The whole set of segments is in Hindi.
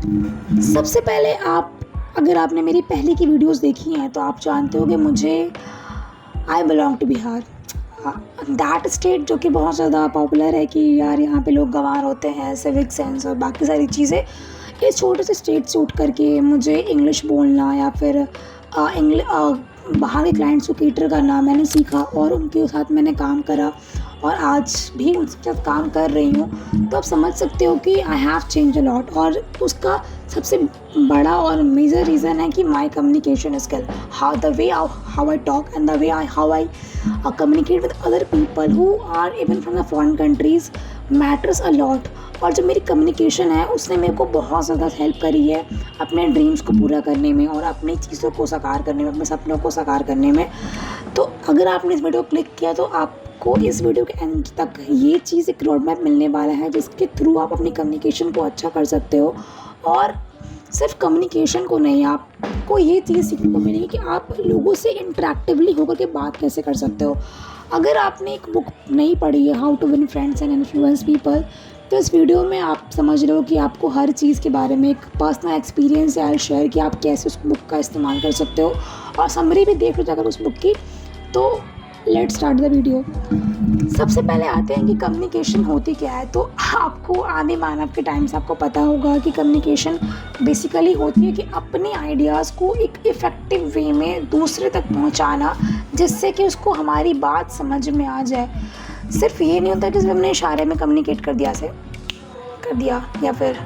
सबसे पहले अगर आपने मेरी पहले की वीडियोस देखी हैं तो आप जानते हो कि I belong to Bihar, that state जो कि बहुत ज़्यादा पॉपुलर है कि यार यहाँ पे लोग गँवार होते हैं, सिविक सेंस और बाकी सारी चीज़ें। इस छोटे से स्टेट से उठ करके मुझे इंग्लिश बोलना या फिर बाहर के क्लाइंट्स को कैटर करना मैंने सीखा और उनके साथ मैंने काम करा और आज भी उनके साथ काम कर रही हूँ। तो आप समझ सकते हो कि I have change a lot और उसका सबसे बड़ा और मेजर रीज़न है कि my communication skill, how I talk and the way how I communicate with other people who are even from the foreign countries matters a lot. और जो मेरी कम्युनिकेशन है उसने मेरे को बहुत ज़्यादा हेल्प करी है अपने ड्रीम्स को पूरा करने में और अपनी चीज़ों को साकार करने में, अपने सपनों को साकार करने में। तो अगर आपने इस वीडियो को क्लिक किया तो आपको इस वीडियो के एंड तक ये चीज़ एक रोड मैप मिलने वाला है जिसके थ्रू आप अपनी कम्युनिकेशन को अच्छा कर सकते हो। और सिर्फ कम्युनिकेशन को नहीं, आपको ये चीज़ सीखने को मिलेगी कि आप लोगों से इंटरेक्टिवली होकर के बात कैसे कर सकते हो। अगर आपने एक बुक नहीं पढ़ी है, how to win friends and influence people, तो इस वीडियो में आप समझ रहे हो कि आपको हर चीज़ के बारे में एक पर्सनल एक्सपीरियंस है शेयर कि आप कैसे उस बुक का इस्तेमाल कर सकते हो और समरी भी देख लो जाकर उस बुक की। तो लेट्स स्टार्ट द वीडियो। सबसे पहले आते हैं कि कम्युनिकेशन होती क्या है। तो आपको आदि मानव के टाइम से आपको पता होगा कि कम्युनिकेशन बेसिकली होती है कि अपने आइडियाज़ को एक इफ़ेक्टिव वे में दूसरे तक पहुंचाना जिससे कि उसको हमारी बात समझ में आ जाए। सिर्फ ये नहीं होता कि सिर्फ हमने इशारे में कम्युनिकेट कर दिया या फिर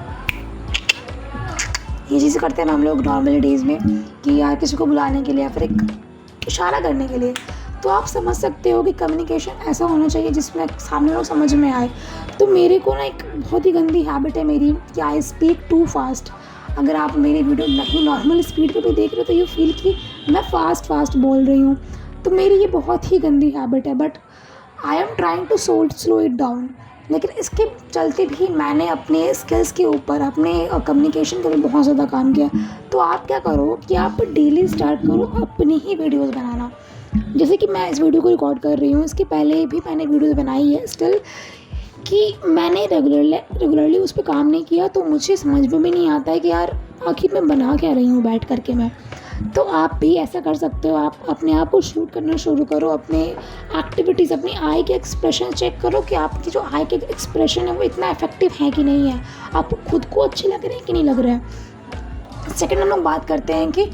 ये चीज़ें करते हैं ना हम लोग नॉर्मल डेज़ में कि यार किसी को बुलाने के लिए या फिर एक इशारा करने के लिए। तो आप समझ सकते हो कि कम्युनिकेशन ऐसा होना चाहिए जिसमें सामने लोग समझ में आए। तो मेरे को ना एक बहुत ही गंदी हैबिट है मेरी कि आई स्पीक टू फास्ट। अगर आप मेरी वीडियो नहीं नॉर्मल स्पीड पे भी देख रहे हो तो यू फील कि मैं फास्ट बोल रही हूँ। तो मेरी ये बहुत ही गंदी हैबिट है, but I am trying to slow it down. लेकिन इसके चलते भी मैंने अपने स्किल्स के ऊपर, अपने कम्युनिकेशन के ऊपर बहुत ज़्यादा काम किया। तो आप क्या करो कि आप डेली स्टार्ट करो अपनी ही वीडियोस बनाना। जैसे कि मैं इस वीडियो को रिकॉर्ड कर रही हूँ, इसके पहले भी मैंने वीडियोस बनाई है स्टिल कि मैंने रेगुलरली उस पर काम नहीं किया। तो मुझे समझ में भी नहीं आता है कि यार आखिर मैं बना क्या रही हूँ बैठ करके मैं। तो आप भी ऐसा कर सकते हो, आप अपने आप को शूट करना शुरू करो, अपने एक्टिविटीज़, अपनी आई के एक्सप्रेशन चेक करो कि आपकी जो आई के एक्सप्रेशन है वो इतना इफेक्टिव है कि नहीं है, आपको खुद को अच्छे लग रहे हैं कि नहीं लग रहे हैं। सेकंड हम लोग बात करते हैं कि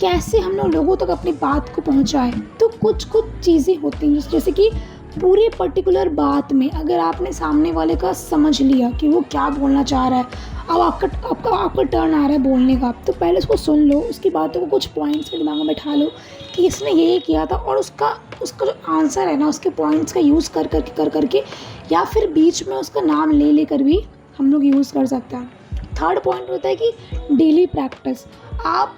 कैसे हम लोग लोगों तक अपनी बात को पहुंचाएं। तो कुछ चीज़ें होती हैं जैसे कि पूरी पर्टिकुलर बात में अगर आपने सामने वाले का समझ लिया कि वो क्या बोलना चाह रहा है, अब आपका टर्न आ रहा है बोलने का, तो पहले उसको सुन लो, उसकी बातों को कुछ पॉइंट्स में दिमाग में बैठा लो कि इसने ये किया था और उसका जो आंसर है ना उसके पॉइंट्स का यूज़ कर करके या फिर बीच में उसका नाम ले कर भी हम लोग यूज़ कर सकते हैं। थर्ड पॉइंट होता है कि डेली प्रैक्टिस। आप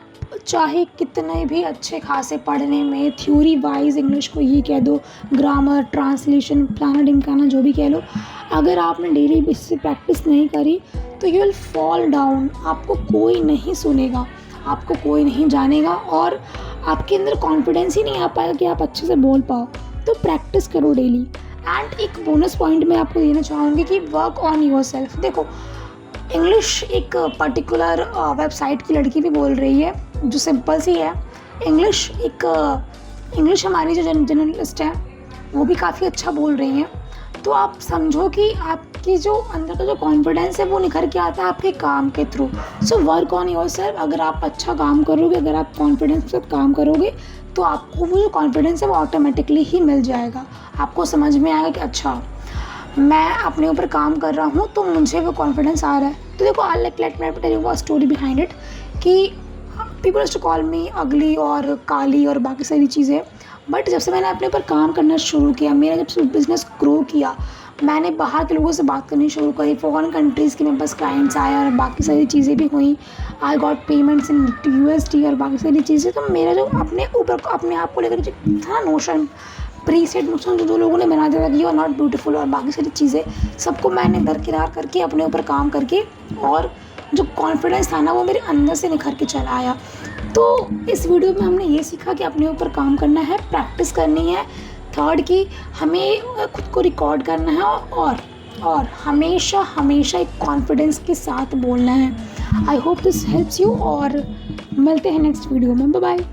चाहे कितने भी अच्छे खासे पढ़ने में थ्योरी वाइज इंग्लिश को ये कह दो, ग्रामर, ट्रांसलेशन, फलाना ढिमकाना जो भी कह लो, अगर आपने डेली बेसिस से प्रैक्टिस नहीं करी तो यू विल फॉल डाउन। आपको कोई नहीं सुनेगा, आपको कोई नहीं जानेगा और आपके अंदर कॉन्फिडेंस ही नहीं आ पाएगा कि आप अच्छे से बोल पाओ। तो प्रैक्टिस करो डेली। एंड एक बोनस पॉइंट मैं आपको देना चाहूँगी कि वर्क ऑन योर सेल्फ। देखो, इंग्लिश एक पर्टिकुलर वेबसाइट की लड़की भी बोल रही है जो सिंपल सी है। इंग्लिश हमारी जो जर्नलिस्ट है वो भी काफ़ी अच्छा बोल रही हैं। तो आप समझो कि आपकी जो अंदर का जो कॉन्फिडेंस है वो निखर के आता है आपके काम के through. So work on your self. अगर आप अच्छा काम करोगे, अगर आप कॉन्फिडेंस के साथ काम करोगे तो आपको वो जो कॉन्फिडेंस है वो ऑटोमेटिकली ही मिल जाएगा। आपको समझ में आएगा कि अच्छा मैं अपने ऊपर काम कर रहा हूँ तो मुझे वो कॉन्फिडेंस आ रहा है। तो देखो, I let me tell you a story behind it कि people used to call me ugly और काली और बाकी सारी चीज़ें। बट जब से मैंने अपने ऊपर काम करना शुरू किया, मेरा जब से बिज़नेस ग्रो किया, मैंने बाहर के लोगों से बात करनी शुरू करी, फॉरेन कंट्रीज़ के मेरे पास क्लाइंट्स आए और बाकी सारी चीज़ें भी हुई। I got payments in USD और बाकी सारी चीज़ें। तो मेरा जो अपने आप को लेकर जो था नोशन, प्रीसेट नोशन जो लोगों ने बना दिया था कि यू आर नॉट ब्यूटीफुल और बाकी सारी चीज़ें, सबको मैंने दरकिनार करके अपने ऊपर काम करके और जो कॉन्फिडेंस था ना वो मेरे अंदर से निखर के चला आया। तो इस वीडियो में हमने ये सीखा कि अपने ऊपर काम करना है, प्रैक्टिस करनी है। थर्ड कि हमें खुद को रिकॉर्ड करना है और और हमेशा हमेशा एक कॉन्फिडेंस के साथ बोलना है। I hope this helps you और मिलते हैं नेक्स्ट वीडियो में। Bye bye.